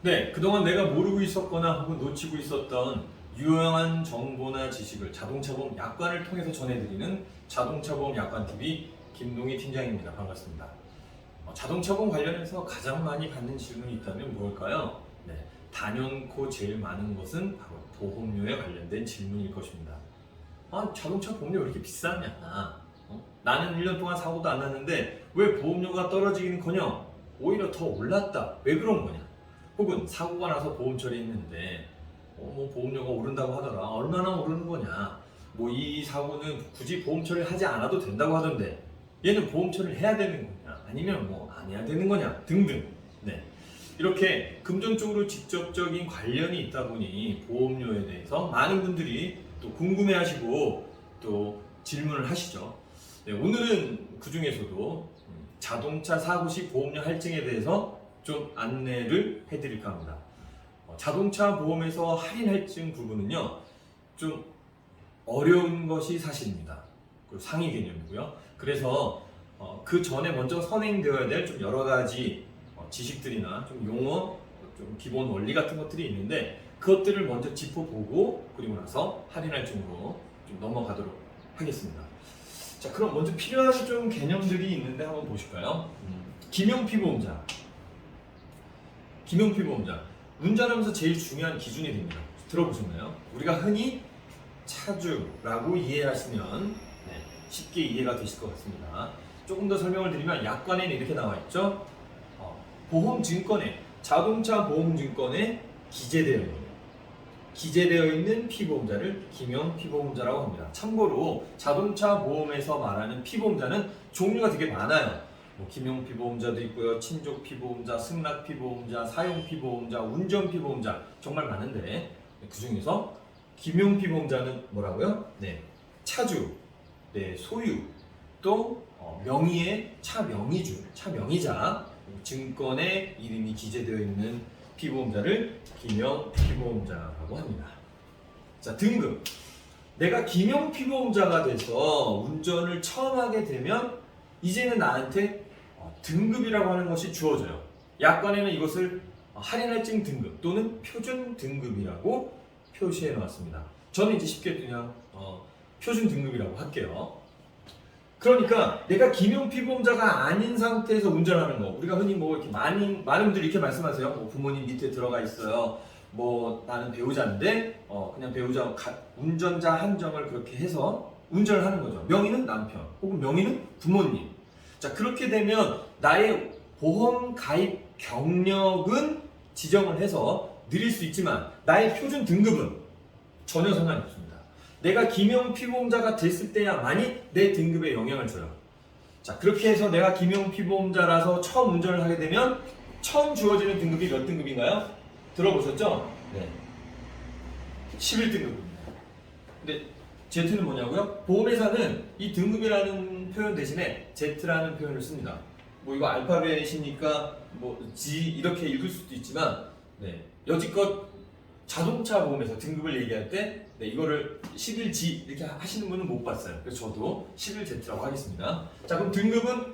네, 그동안 내가 모르고 있었거나 혹은 놓치고 있었던 유용한 정보나 지식을 자동차보험 약관을 통해서 전해드리는 자동차보험 약관TV 김동희 팀장입니다. 반갑습니다. 자동차보험 관련해서 가장 많이 받는 질문이 있다면 뭘까요? 네, 단연코 제일 많은 것은 바로 보험료에 관련된 질문일 것입니다. 자동차 보험료 왜 이렇게 비싸냐? 나는 1년 동안 사고도 안 났는데 왜 보험료가 떨어지기는커녕 오히려 더 올랐다. 왜 그런 거냐? 혹은 사고가 나서 보험 처리했는데 뭐 보험료가 오른다고 하더라. 얼마나 오르는 거냐? 뭐 이 사고는 굳이 보험 처리를 하지 않아도 된다고 하던데 얘는 보험 처리를 해야 되는 거냐? 아니면 뭐 안 해야 되는 거냐? 등등. 네. 이렇게 금전적으로 직접적인 관련이 있다 보니 보험료에 대해서 많은 분들이 또 궁금해하시고 또 질문을 하시죠. 네, 오늘은 그 중에서도 자동차 사고 시 보험료 할증에 대해서 좀 안내를 해드릴까 합니다. 자동차 보험에서 할인 할증 부분은요, 좀 어려운 것이 사실입니다. 그리고 상위 개념이고요. 그래서 그 전에 먼저 선행되어야 될 좀 여러 가지 지식들이나 좀 용어, 좀 기본 원리 같은 것들이 있는데 그것들을 먼저 짚어보고 그리고 나서 할인 할증으로 좀 넘어가도록 하겠습니다. 자, 그럼 먼저 필요한 좀 개념들이 있는데 한번 보실까요? 김용피보험자. 김용피보험자. 운전하면서 제일 중요한 기준이 됩니다. 들어보셨나요? 우리가 흔히 차주라고 이해하시면 쉽게 이해가 되실 것 같습니다. 조금 더 설명을 드리면 약관에는 이렇게 나와 있죠. 보험증권에, 자동차 보험증권에 기재되어 있는 피보험자를 김용피보험자라고 합니다. 참고로 자동차 보험에서 말하는 피보험자는 종류가 되게 많아요. 김용피보험자도 있고요, 친족피보험자, 승낙피보험자, 사용피보험자, 운전피보험자 정말 많은데 그 중에서 김용피보험자는 뭐라고요? 네, 차주, 네, 소유, 또 명의의 차명의자, 증권에 이름이 기재되어 있는 피보험자를 김용피보험자라고 합니다. 자, 등급. 내가 김용피보험자가 돼서 운전을 처음 하게 되면 이제는 나한테 등급이라고 하는 것이 주어져요. 약관에는 이것을 할인 할증 등급 또는 표준 등급이라고 표시해 놓았습니다. 저는 이제 쉽게 그냥 표준 등급이라고 할게요. 그러니까 내가 김용피보험자가 아닌 상태에서 운전하는 거, 우리가 흔히 뭐 이렇게 많은 분들이 이렇게 말씀하세요. 뭐 부모님 밑에 들어가 있어요. 뭐 나는 배우자인데 그냥 배우자 운전자 한정을 그렇게 해서 운전을 하는 거죠. 명의는 남편 혹은 명의는 부모님. 자, 그렇게 되면 나의 보험 가입 경력은 지정을 해서 늘릴 수 있지만 나의 표준 등급은 전혀 상관이 없습니다. 내가 김용피보험자가 됐을 때야만이 내 등급에 영향을 줘요. 자, 그렇게 해서 내가 김용피보험자라서 처음 운전을 하게 되면 처음 주어지는 등급이 몇 등급인가요? 들어보셨죠? 네. 11등급입니다. 근데 Z는 뭐냐고요? 보험회사는 이 등급이라는 표현 대신에 Z라는 표현을 씁니다. 뭐 이거 알파벳이니까 뭐 G 이렇게 읽을 수도 있지만 여지껏 자동차 보험에서 등급을 얘기할 때 이거를 11G 이렇게 하시는 분은 못 봤어요. 그래서 저도 11Z라고 하겠습니다. 자, 그럼 등급은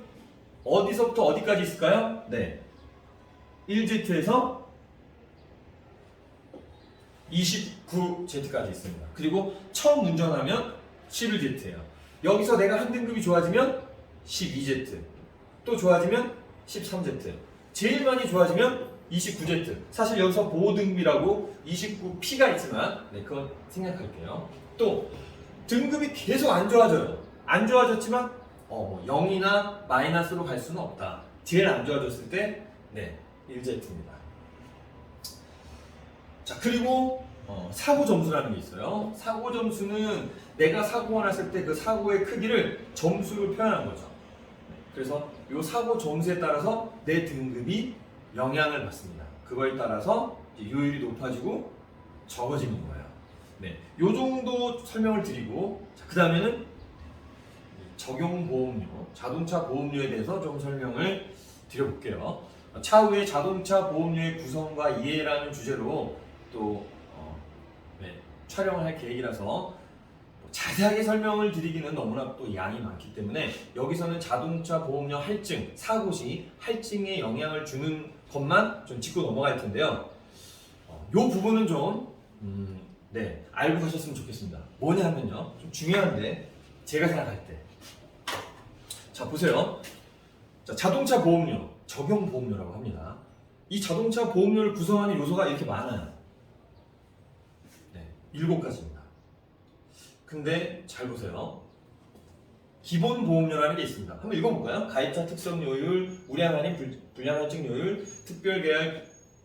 어디서부터 어디까지 있을까요? 1Z에서 29Z까지 있습니다. 그리고 처음 운전하면 11Z예요. 여기서 내가 한 등급이 좋아지면 12Z, 또 좋아지면 13Z, 제일 많이 좋아지면 29Z. 사실 여기서 보호등급이라고 29P가 있지만 그건 생략할게요. 또 등급이 계속 안 좋아져요. 안 좋아졌지만 0이나 마이너스로 갈 수는 없다. 제일 안 좋아졌을 때 1Z입니다. 자, 그리고 사고 점수라는 게 있어요. 사고 점수는 내가 사고가 났을 때 그 사고의 크기를 점수로 표현한 거죠. 그래서 이 사고 점수에 따라서 내 등급이 영향을 받습니다. 그거에 따라서 요율이 높아지고 적어지는 거예요. 요 정도 설명을 드리고, 그 다음에는 적용보험료, 자동차 보험료에 대해서 좀 설명을 드려볼게요. 차후에 자동차 보험료의 구성과 이해라는 주제로 또 촬영을 할 계획이라서 자세하게 설명을 드리기는 너무나 또 양이 많기 때문에 여기서는 자동차 보험료 할증, 사고 시 할증에 영향을 주는 것만 좀 짚고 넘어갈 텐데요. 요 부분은 좀 네, 알고 가셨으면 좋겠습니다. 뭐냐 하면요, 좀 중요한데 제가 생각할 때, 자 보세요. 자, 자동차 보험료, 적용 보험료라고 합니다. 이 자동차 보험료를 구성하는 요소가 이렇게 많아요. 네, 7가지입니다. 근데 잘 보세요. 기본 보험료라는 게 있습니다. 한번 읽어볼까요? 가입자 특성 요율, 우량 할인 불량 할증 요율, 특별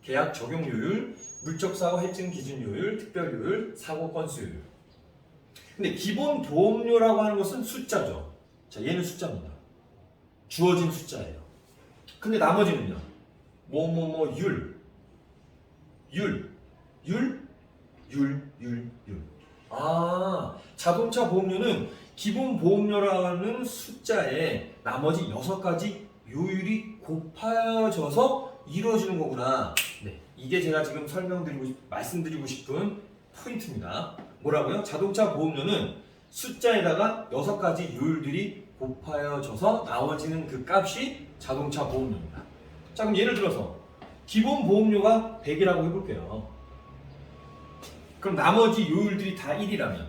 계약 적용 요율, 물적 사고 할증 기준 요율, 특별 요율, 사고 건수 요율. 근데 기본 보험료라고 하는 것은 숫자죠. 자, 얘는 숫자입니다. 주어진 숫자예요. 근데 나머지는요. 율. 아, 자동차 보험료는 기본 보험료라는 숫자에 나머지 6가지 요율이 곱하여져서 이루어지는 거구나. 네, 이게 제가 지금 말씀드리고 싶은 포인트입니다. 뭐라고요? 자동차 보험료는 숫자에다가 6가지 요율들이 곱하여져서 나머지는 그 값이 자동차 보험료입니다. 자, 그럼 예를 들어서 기본 보험료가 100이라고 해볼게요. 그럼 나머지 요율들이 다 1이라면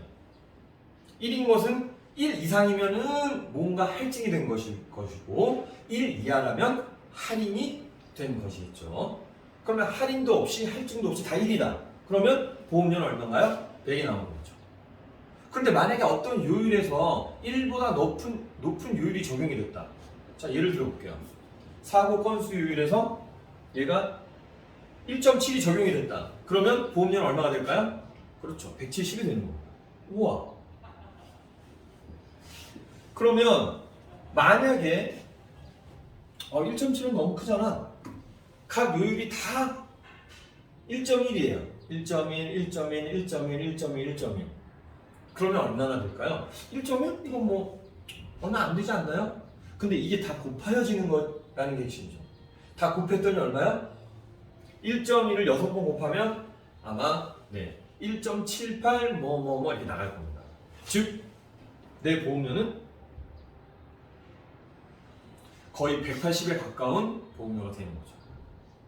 1인 것은 1 이상이면은 뭔가 할증이 된 것이고 1 이하라면 할인이 된 것이겠죠. 그러면 할인도 없이 할증도 없이 다 1이다. 그러면 보험료는 얼마인가요? 100이 나오는 거죠. 그런데 만약에 어떤 요율에서 1보다 높은 요율이 적용이 됐다. 자, 예를 들어 볼게요. 사고 건수 요율에서 얘가 1.7이 적용이 됐다. 그러면 보험료는 얼마가 될까요? 그렇죠. 170이 되는 겁니다. 우와. 그러면 만약에 1.7은 너무 크잖아. 각 요율이 다 1.1이에요. 1.1, 1.1, 1.1, 1.1, 1.1. 그러면 얼마나 될까요? 1.1? 이건 뭐 얼마 안 되지 않나요? 근데 이게 다 곱하여지는 거라는 게 핵심이죠. 다 곱했더니 얼마야? 1.1을 6번 곱하면 아마 1.78 이렇게 나갈 겁니다. 즉, 내 보험료는 거의 180에 가까운 보험료가 되는 거죠.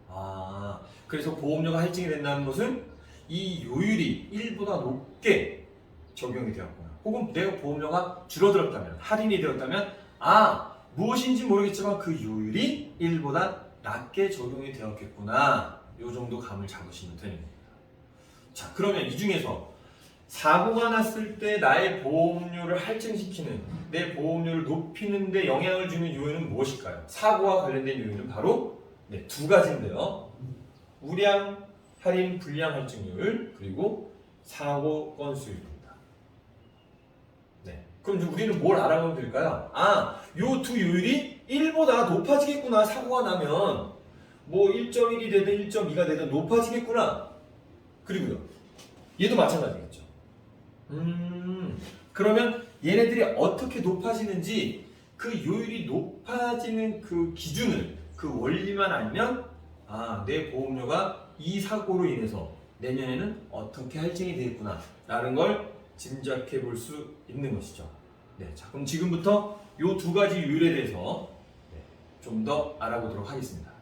아, 그래서 보험료가 할증이 된다는 것은 이 요율이 1보다 높게 적용이 되었구나. 혹은 내가 보험료가 줄어들었다면, 할인이 되었다면, 무엇인지 모르겠지만 그 요율이 1보다 낮게 적용이 되었겠구나. 요 정도 감을 잡으시면 되는 겁니다. 자, 그러면 이 중에서 사고가 났을 때 나의 보험료를 할증시키는, 내 보험료를 높이는 데 영향을 주는 요인은 무엇일까요? 사고와 관련된 요인은 바로 2가지인데요. 우량, 할인, 불량 할증률, 그리고 사고 건수율입니다. 네. 그럼 우리는 뭘 알아보면 될까요? 요 두 요율이 1보다 높아지겠구나. 사고가 나면 1.1이 되든 1.2가 되든 높아지겠구나. 그리고요, 얘도 마찬가지겠죠. 그러면 얘네들이 어떻게 높아지는지 그 요율이 높아지는 그 기준을, 그 원리만 알면 내 보험료가 이 사고로 인해서 내년에는 어떻게 할증이 되겠구나 라는 걸 짐작해 볼 수 있는 것이죠. 네, 자, 그럼 지금부터 이 2가지 요율에 대해서 좀 더 알아보도록 하겠습니다.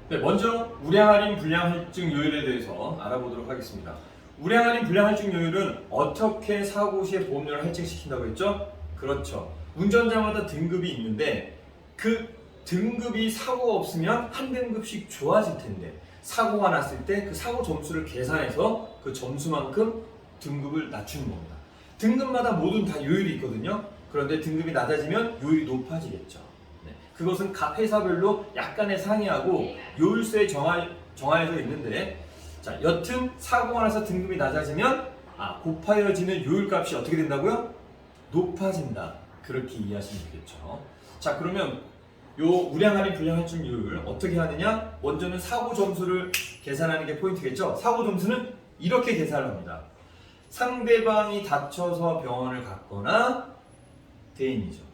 네, 먼저 우량 할인 불량 할증 요율에 대해서 알아보도록 하겠습니다. 우량 할인 불량 할증 요율은 어떻게 사고 시에 보험료를 할증시킨다고 했죠? 그렇죠. 운전자마다 등급이 있는데 그 등급이 사고가 없으면 한 등급씩 좋아질 텐데 사고가 났을 때 그 사고 점수를 계산해서 그 점수만큼 등급을 낮추는 겁니다. 등급마다 모든 다 요율이 있거든요. 그런데 등급이 낮아지면 요율이 높아지겠죠. 그것은 각 회사별로 약간의 상이하고 요율서에 정하여져 있는데, 자, 여튼 사고가 나서 등급이 낮아지면 곱하여지는 요율값이 어떻게 된다고요? 높아진다. 그렇게 이해하시면 되겠죠. 자, 그러면 요 우량 할인 불량 할증 요율 어떻게 하느냐? 먼저는 사고 점수를 계산하는 게 포인트겠죠. 사고 점수는 이렇게 계산을 합니다. 상대방이 다쳐서 병원을 갔거나 대인이죠.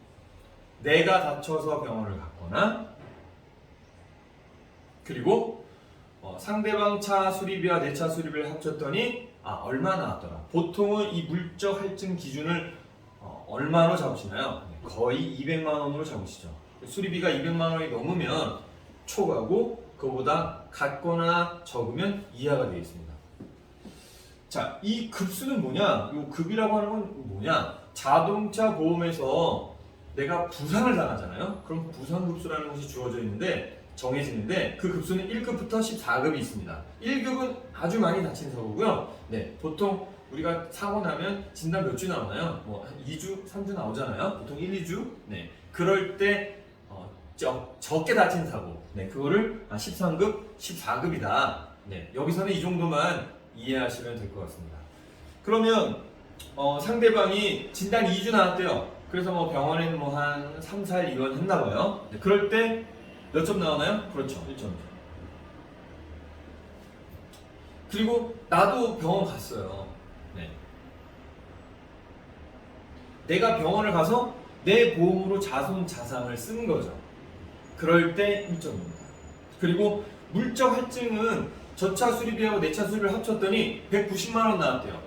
내가 다쳐서 병원을 갔거나, 그리고 상대방 차 수리비와 내 차 수리비를 합쳤더니 얼마 나왔더라. 보통은 이 물적 할증 기준을 얼마로 잡으시나요? 거의 200만 원으로 잡으시죠. 수리비가 200만 원이 넘으면 초과고 그거보다 같거나 적으면 이하가 되겠습니다. 자, 이 급수는 뭐냐? 이 급이라고 하는 건 뭐냐? 자동차 보험에서 내가 부상을 당하잖아요. 그럼 부상급수라는 것이 주어져 있는데 정해지는데 그 급수는 1급부터 14급이 있습니다. 1급은 아주 많이 다친 사고고요. 네, 보통 우리가 사고 나면 진단 몇 주 나오나요? 뭐 한 2주, 3주 나오잖아요. 보통 1, 2주. 네, 그럴 때 적게 다친 사고. 네, 그거를 13급, 14급이다. 네, 여기서는 이 정도만 이해하시면 될 것 같습니다. 그러면 상대방이 진단 2주 나왔대요. 그래서 뭐 병원에는 뭐 한 3, 4일 입원했나 봐요. 네, 그럴 때 몇 점 나오나요? 그렇죠. 1점. 그리고 나도 병원 갔어요. 네. 내가 병원을 가서 내 보험으로 자손자상을 쓰는 거죠. 그럴 때 1점입니다. 그리고 물적 할증은 저차 수리비하고 내 차 수리비를 합쳤더니 190만 원 나왔대요.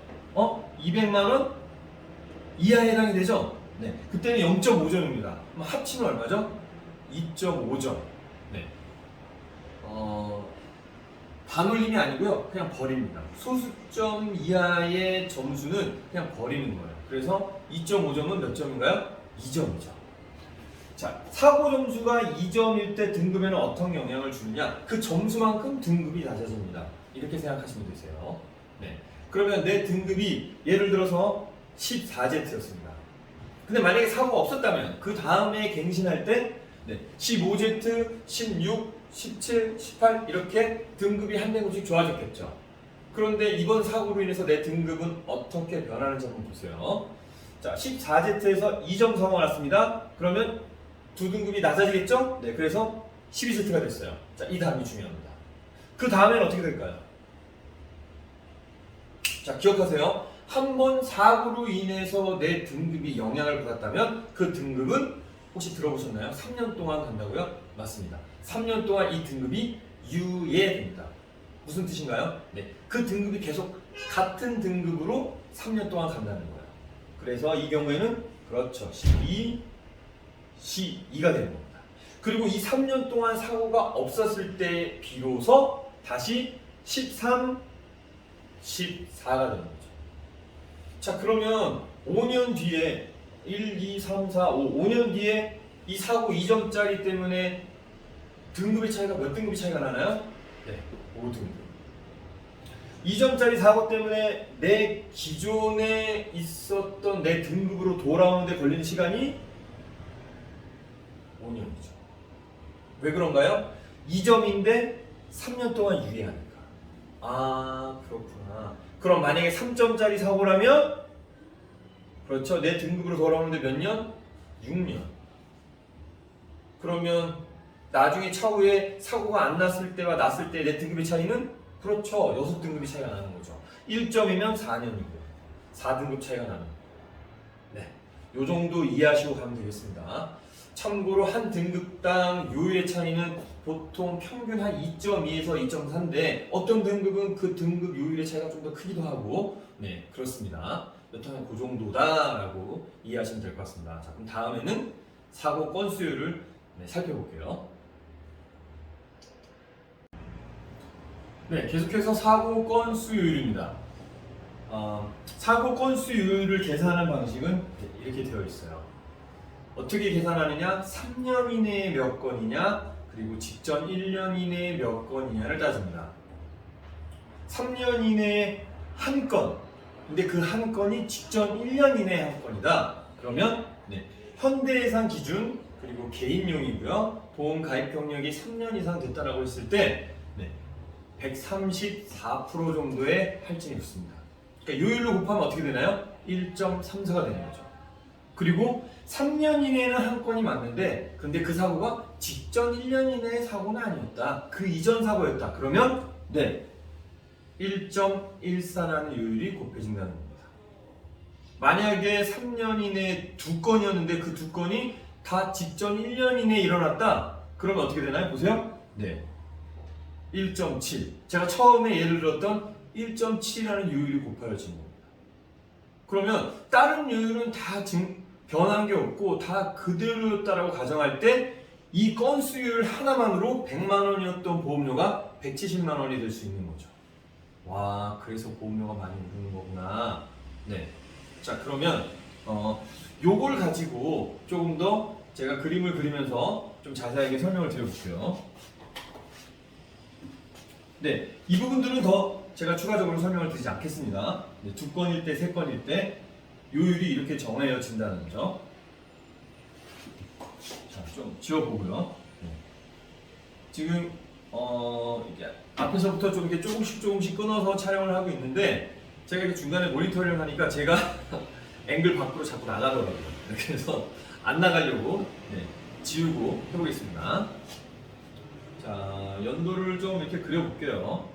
200만 원 이하에 해당이 되죠? 네. 그때는 0.5점입니다. 그럼 합치면 얼마죠? 2.5점. 네. 반올림이 아니고요. 그냥 버립니다. 소수점 이하의 점수는 그냥 버리는 거예요. 그래서 2.5점은 몇 점인가요? 2점이죠. 자, 사고 점수가 2점일 때 등급에는 어떤 영향을 주느냐? 그 점수만큼 등급이 낮아집니다. 이렇게 생각하시면 되세요. 네. 그러면 내 등급이 예를 들어서 14Z였습니다. 근데 만약에 사고가 없었다면 그 다음에 갱신할 때 15Z, 16, 17, 18 이렇게 등급이 한 등급씩 좋아졌겠죠. 그런데 이번 사고로 인해서 내 등급은 어떻게 변하는지 한번 보세요. 자, 14Z에서 2점 사고가 났습니다. 그러면 두 등급이 낮아지겠죠? 네, 그래서 12Z가 됐어요. 자, 이 다음이 중요합니다. 그 다음에는 어떻게 될까요? 자, 기억하세요. 한 번 사고로 인해서 내 등급이 영향을 받았다면 그 등급은 혹시 들어보셨나요? 3년 동안 간다고요? 맞습니다. 3년 동안 이 등급이 유예됩니다. 무슨 뜻인가요? 네, 그 등급이 계속 같은 등급으로 3년 동안 간다는 거예요. 그래서 이 경우에는 그렇죠. 12, 12가 되는 겁니다. 그리고 이 3년 동안 사고가 없었을 때 비로소 다시 13, 14가 되는 거죠. 자, 그러면 5년 뒤에 1, 2, 3, 4, 5년 뒤에 이 사고 2점짜리 때문에 등급의 차이가 몇 등급의 차이가 나나요? 네, 5등급. 2점짜리 사고 때문에 내 기존에 있었던 내 등급으로 돌아오는데 걸리는 시간이 5년이죠. 왜 그런가요? 2점인데 3년 동안 유예하니까. 아, 그렇구나. 그럼 만약에 3점짜리 사고라면 그렇죠. 내 등급으로 돌아오는데 몇 년? 6년. 그러면 나중에 차후에 사고가 안 났을 때와 났을 때 내 등급의 차이는 그렇죠. 6등급의 차이가 나는 거죠. 1점이면 4년이고 4등급 차이가 나는 거예요. 네, 요 정도 이해하시고 가면 되겠습니다. 참고로 한 등급당 요율의 차이는 보통 평균 한 2.2에서 2.4인데 어떤 등급은 그 등급 요율의 차이가 좀 더 크기도 하고 네, 그렇습니다. 여튼 그 정도다라고 이해하시면 될 것 같습니다. 자, 그럼 다음에는 사고 건수율을 살펴볼게요. 네, 계속해서 사고 건수율입니다. 사고 건수율을 계산하는 방식은 이렇게 되어 있어요. 어떻게 계산하느냐? 3년 이내에 몇 건이냐, 그리고 직전 1년 이내에 몇 건이냐를 따집니다. 3년 이내에 한 건, 근데 그 한 건이 직전 1년 이내에 한 건이다. 그러면 현대해상 기준, 그리고 개인용이고요. 보험 가입 경력이 3년 이상 됐다라고 했을 때 134% 정도의 할증이 있습니다. 그러니까 요율로 곱하면 어떻게 되나요? 1.34가 되는 거죠. 그리고 3년 이내에는 한 건이 맞는데 근데 그 사고가 직전 1년 이내의 사고는 아니었다. 그 이전 사고였다. 그러면 1.14라는 요율이 곱해진다는 겁니다. 만약에 3년 이내에 두 건이었는데 그 두 건이 다 직전 1년 이내에 일어났다. 그러면 어떻게 되나요? 보세요. 1.7. 제가 처음에 예를 들었던 1.7이라는 요율이 곱해진 겁니다. 그러면 다른 요율은 다 변한 게 없고 다 그대로였다라고 가정할 때 이 건수율 하나만으로 100만 원이었던 보험료가 170만 원이 될 수 있는 거죠. 와, 그래서 보험료가 많이 오르는 거구나. 네. 자, 그러면 요걸 가지고 조금 더 제가 그림을 그리면서 좀 자세하게 설명을 드려볼게요. 네, 이 부분들은 더 제가 추가적으로 설명을 드리지 않겠습니다. 네, 2건일 때, 3건일 때 요율이 이렇게 정해진다는 거죠. 자, 좀 지워보고요. 네. 지금 이게 앞에서부터 좀 이렇게 조금씩 끊어서 촬영을 하고 있는데 제가 이렇게 중간에 모니터링을 하니까 제가 앵글 밖으로 자꾸 나가더라고요. 그래서 안 나가려고 지우고 해보겠습니다. 자, 연도를 좀 이렇게 그려볼게요.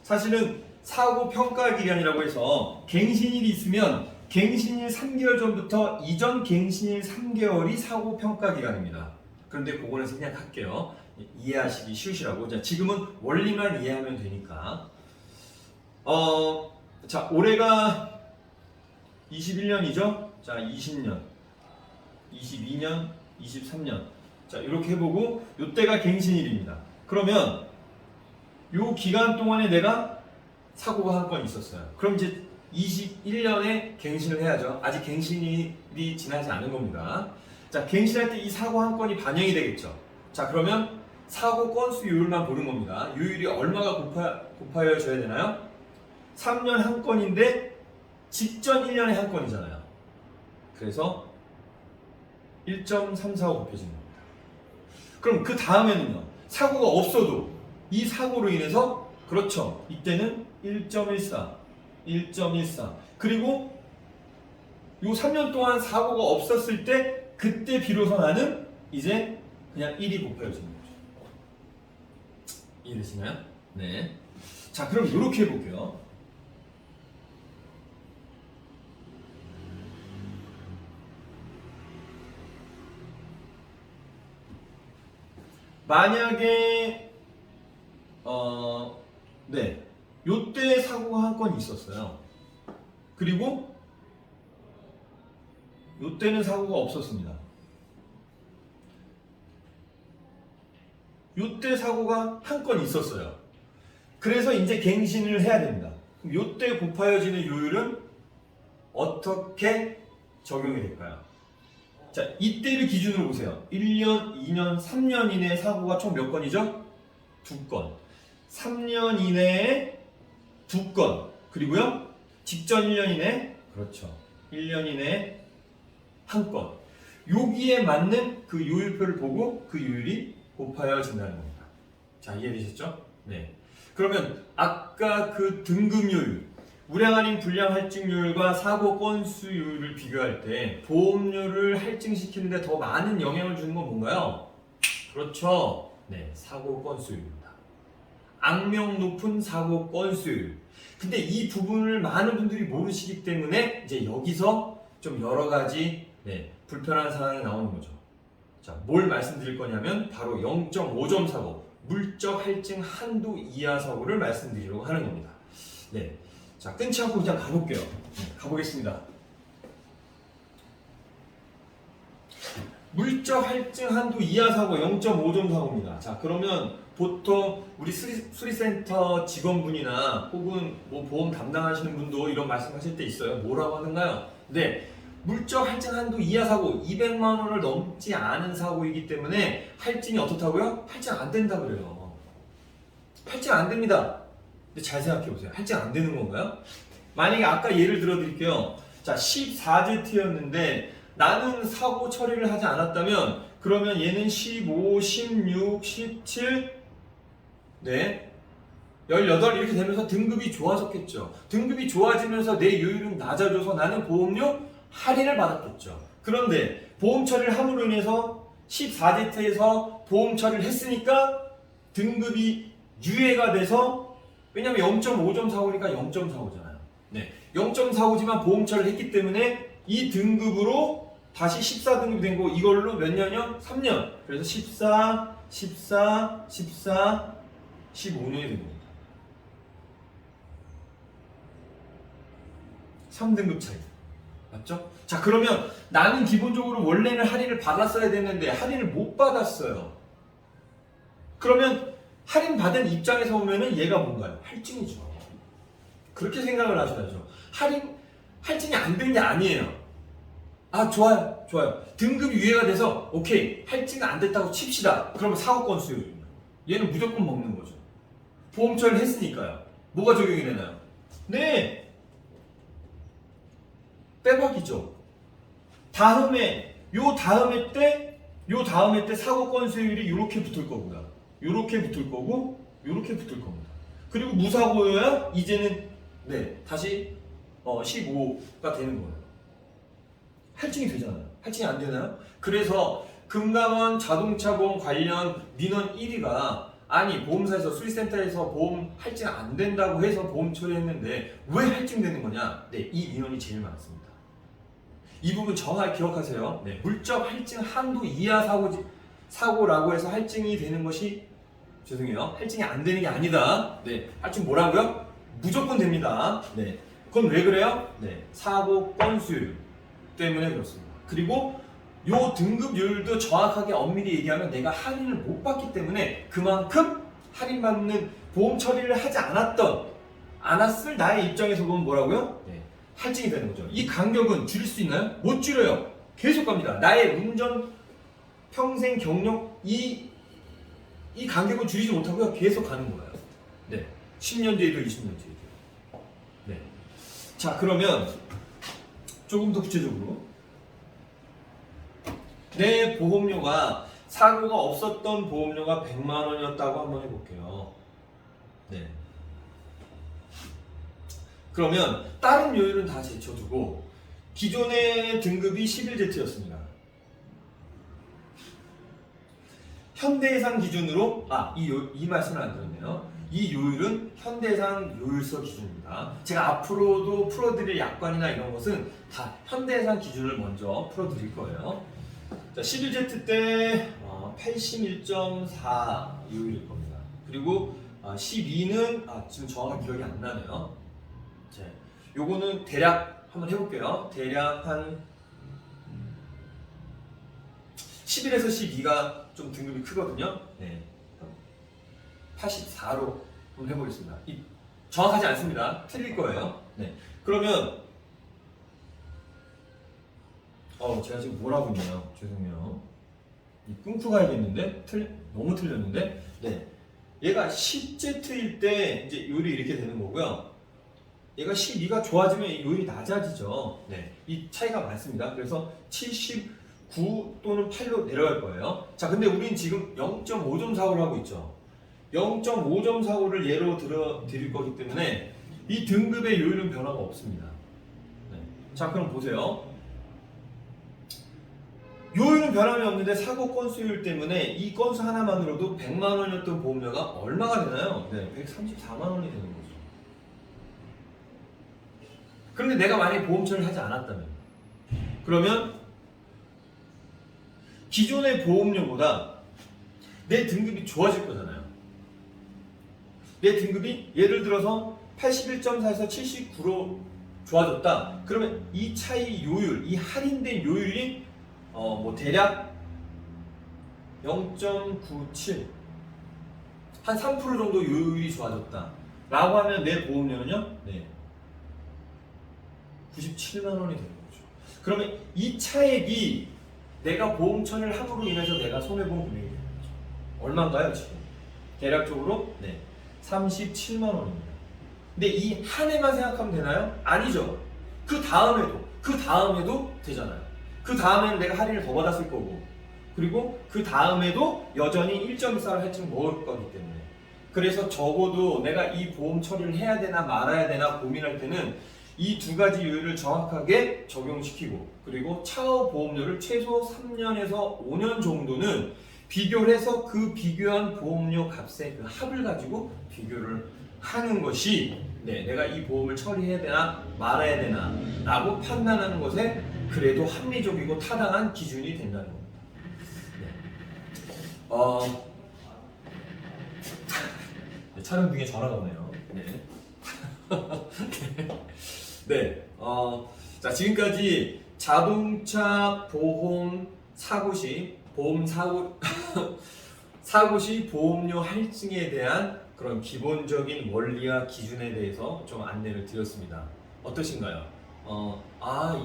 사실은 사고 평가 기간이라고 해서 갱신일이 있으면 갱신일 3개월 전부터 이전 갱신일 3개월이 사고 평가 기간입니다. 그런데 그거는 그냥 할게요. 이해하시기 쉬우시라고. 자, 지금은 원리만 이해하면 되니까. 자, 올해가 21년이죠? 자, 20년, 22년, 23년. 자, 이렇게 해보고, 요때가 갱신일입니다. 그러면, 요 기간 동안에 내가 사고가 한 건 있었어요. 그럼 이제 21년에 갱신을 해야죠. 아직 갱신일이 지나지 않은 겁니다. 자, 갱신할 때 이 사고 한 건이 반영이 되겠죠. 자, 그러면 사고 건수율만 보는 겁니다. 요율이 얼마가 곱하여져야 되나요? 3년 한 건인데 직전 1년에 한 건이잖아요. 그래서 1.345 곱해지는 겁니다. 그럼 그 다음에는요. 사고가 없어도 이 사고로 인해서 그렇죠. 이때는 1.14, 1.14. 그리고 요 3년 동안 사고가 없었을 때 그때 비로소 나는 이제 그냥 1이 곱해지는 거죠. 이해되시나요? 네. 자, 그럼 이렇게 해볼게요. 만약에 네, 요때 사고가 한 건 있었어요. 그리고 요때는 사고가 없었습니다. 요때 사고가 한 건 있었어요. 그래서 이제 갱신을 해야 됩니다. 요때 곱하여지는 요율은 어떻게 적용이 될까요? 자, 이때를 기준으로 보세요. 1년, 2년, 3년 이내에 사고가 총 몇 건이죠? 2건. 3년 이내에 2건. 그리고요, 직전 1년 이내, 그렇죠. 1년 이내에 1건. 여기에 맞는 그 요율표를 보고 그 요율이 곱하여진다는 겁니다. 자, 이해되셨죠? 네. 그러면 아까 그 등급요율, 우량 할인 불량 할증요율과 사고 건수요율을 비교할 때 보험료를 할증시키는데 더 많은 영향을 주는 건 뭔가요? 그렇죠. 네, 사고 건수요율입니다. 악명 높은 사고 건수요율. 근데 이 부분을 많은 분들이 모르시기 때문에 이제 여기서 좀 여러 가지 불편한 상황이 나오는 거죠. 자, 뭘 말씀드릴 거냐면 바로 0.5점 사고, 물적 할증 한도 이하 사고를 말씀드리려고 하는 겁니다. 네. 자, 끊지 않고 그냥 가볼게요. 가보겠습니다. 물적 할증 한도 이하 사고 0.5점 사고입니다. 자, 그러면 보통 우리 수리센터 직원분이나 혹은 뭐 보험 담당하시는 분도 이런 말씀하실 때 있어요. 뭐라고 하는가요? 네, 물적 할증 한도 이하 사고 200만 원을 넘지 않은 사고이기 때문에 할증이 어떻다고요? 할증 안 된다 그래요. 할증 안 됩니다. 근데 잘 생각해 보세요. 할증 안 되는 건가요? 만약에 아까 예를 들어 드릴게요. 자, 14제트였는데 나는 사고 처리를 하지 않았다면 그러면 얘는 15, 16, 17, 네, 18 이렇게 되면서 등급이 좋아졌겠죠. 등급이 좋아지면서 내 요율은 낮아져서 나는 보험료 할인을 받았겠죠. 그런데 보험 처리를 함으로 인해서 14제트에서 보험 처리를 했으니까 등급이 유예가 돼서, 왜냐면 0.5점 사고니까 0.45잖아요. 네, 0.45지만 보험 처리를 했기 때문에 이 등급으로 다시 14등급이 된 거, 이걸로 몇 년이요? 3년. 그래서 14, 14, 14, 15년이 된 겁니다. 3등급 차이. 맞죠? 자, 그러면 나는 기본적으로 원래는 할인을 받았어야 됐는데 할인을 못 받았어요. 그러면 할인 받은 입장에서 보면은 얘가 뭔가요? 할증이죠. 그렇게 생각을 하셔야죠. 할증이 안 된 게 아니에요. 아, 좋아요. 등급이 유예가 돼서 오케이, 할증이 안 됐다고 칩시다. 그러면 사고 건수율입니다. 얘는 무조건 먹는 거죠. 보험처리를 했으니까요. 뭐가 적용이 되나요? 네, 빼박이죠. 다음에 때 사고 건수율이 이렇게 붙을 거고요. 이렇게 붙을 거고, 이렇게 붙을 겁니다. 그리고 무사고여야 이제는 다시 15가 되는 거예요. 할증이 되잖아요. 할증이 안 되나요? 그래서 금감원 자동차보험 관련 민원 1위가 아니 보험사에서 수리센터에서 보험 할증 안 된다고 해서 보험 처리했는데 왜 할증되는 거냐? 이 민원이 제일 많습니다. 이 부분 정확히 기억하세요. 물적 할증 한도 이하 사고라고 해서 할증이 되는 것이 죄송해요. 할증이 안 되는 게 아니다. 할증 뭐라고요? 무조건 됩니다. 그건 왜 그래요? 사고 건수율 때문에 그렇습니다. 그리고 요 등급율도 정확하게 엄밀히 얘기하면 내가 할인을 못 받기 때문에 그만큼 할인받는 보험 처리를 하지 않았을 나의 입장에서 보면 뭐라고요? 할증이 되는 거죠. 이 간격은 줄일 수 있나요? 못 줄여요. 계속 갑니다. 나의 운전 평생 경력 이 간격을 줄이지 못하고요. 계속 가는 거예요. 10년 뒤에도 20년 뒤에도. 자, 그러면 조금 더 구체적으로 내 보험료가 사고가 없었던 보험료가 100만 원이었다고 한번 해볼게요. 그러면 다른 요율은 다 제쳐두고 기존의 등급이 11Z였습니다. 현대해상 기준으로 이 말씀을 안 드렸네요. 이 요율은 현대해상 요율서 기준입니다. 제가 앞으로도 풀어드릴 약관이나 이런 것은 다 현대해상 기준을 먼저 풀어드릴 거예요. 자, 11Z 때 81.4 요율일 겁니다. 그리고 12는 지금 정확한 기억이 안 나네요. 자, 요거는 대략 한번 해볼게요. 대략 한 11에서 12가 좀 등급이 크거든요. 84로 한번 해보겠습니다. 정확하지 않습니다. 틀릴 거예요. 그러면 제가 지금 뭐라고 있나요? 죄송해요. 끊고 가야겠는데 너무 틀렸는데. 얘가 10Z일 때 이제 요율이 이렇게 되는 거고요. 얘가 12가 좋아지면 요율이 낮아지죠. 이 차이가 많습니다. 그래서 79 또는 8로 내려갈 거예요. 자, 근데 우린 지금 0.5점 사고를 하고 있죠. 0.5점 사고를 예로 들어 드릴 거기 때문에 이 등급의 요율은 변화가 없습니다. 자, 그럼 보세요. 요율은 변함이 없는데 사고 건수율 때문에 이 건수 하나만으로도 100만 원이었던 보험료가 얼마가 되나요? 134만 원이 되는 거죠. 그런데 내가 만약에 보험 처리를 하지 않았다면, 그러면 기존의 보험료보다 내 등급이 좋아질 거잖아요. 내 등급이 예를 들어서 81.4에서 79로 좋아졌다. 그러면 이 차이 요율, 이 할인된 요율이 대략 0.97, 한 3% 정도 요율이 좋아졌다 라고 하면 내 보험료는요 97만 원이 되는 거죠. 그러면 이 차액이 내가 보험 처리를 함으로 인해서 내가 손해본 금액이 되는 거죠. 얼마인가요 지금? 대략적으로 37만 원입니다. 근데 이 한 해만 생각하면 되나요? 아니죠. 그 다음에도 되잖아요. 그 다음에는 내가 할인을 더 받았을 거고, 그리고 그 다음에도 여전히 1.14를 할증 먹을 거기 때문에, 그래서 적어도 내가 이 보험 처리를 해야 되나 말아야 되나 고민할 때는 이 두 가지 요율을 정확하게 적용시키고, 그리고 차후 보험료를 최소 3년에서 5년 정도는 비교를 해서 그 비교한 보험료 값의 그 합을 가지고 비교를 하는 것이 내가 이 보험을 처리해야 되나 말아야 되나 라고 판단하는 것에 그래도 합리적이고 타당한 기준이 된다는 겁니다. 촬영 중에 전화가 오네요. 자, 지금까지 자동차 보험 사고 시 보험 사고 사고 시 보험료 할증에 대한 그런 기본적인 원리와 기준에 대해서 좀 안내를 드렸습니다. 어떠신가요?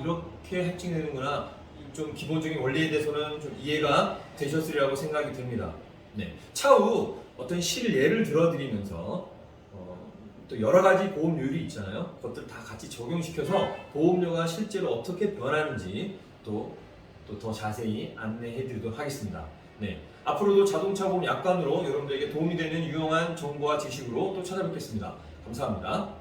이렇게 할증되는구나. 좀 기본적인 원리에 대해서는 좀 이해가 되셨으리라고 생각이 듭니다. 네. 차후 어떤 실예를 들어드리면서 또 여러 가지 보험료율이 있잖아요. 그것들 다 같이 적용시켜서 보험료가 실제로 어떻게 변하는지 또 더 자세히 안내해 드리도록 하겠습니다. 네. 앞으로도 자동차 보험 약관으로 여러분들에게 도움이 되는 유용한 정보와 지식으로 또 찾아뵙겠습니다. 감사합니다.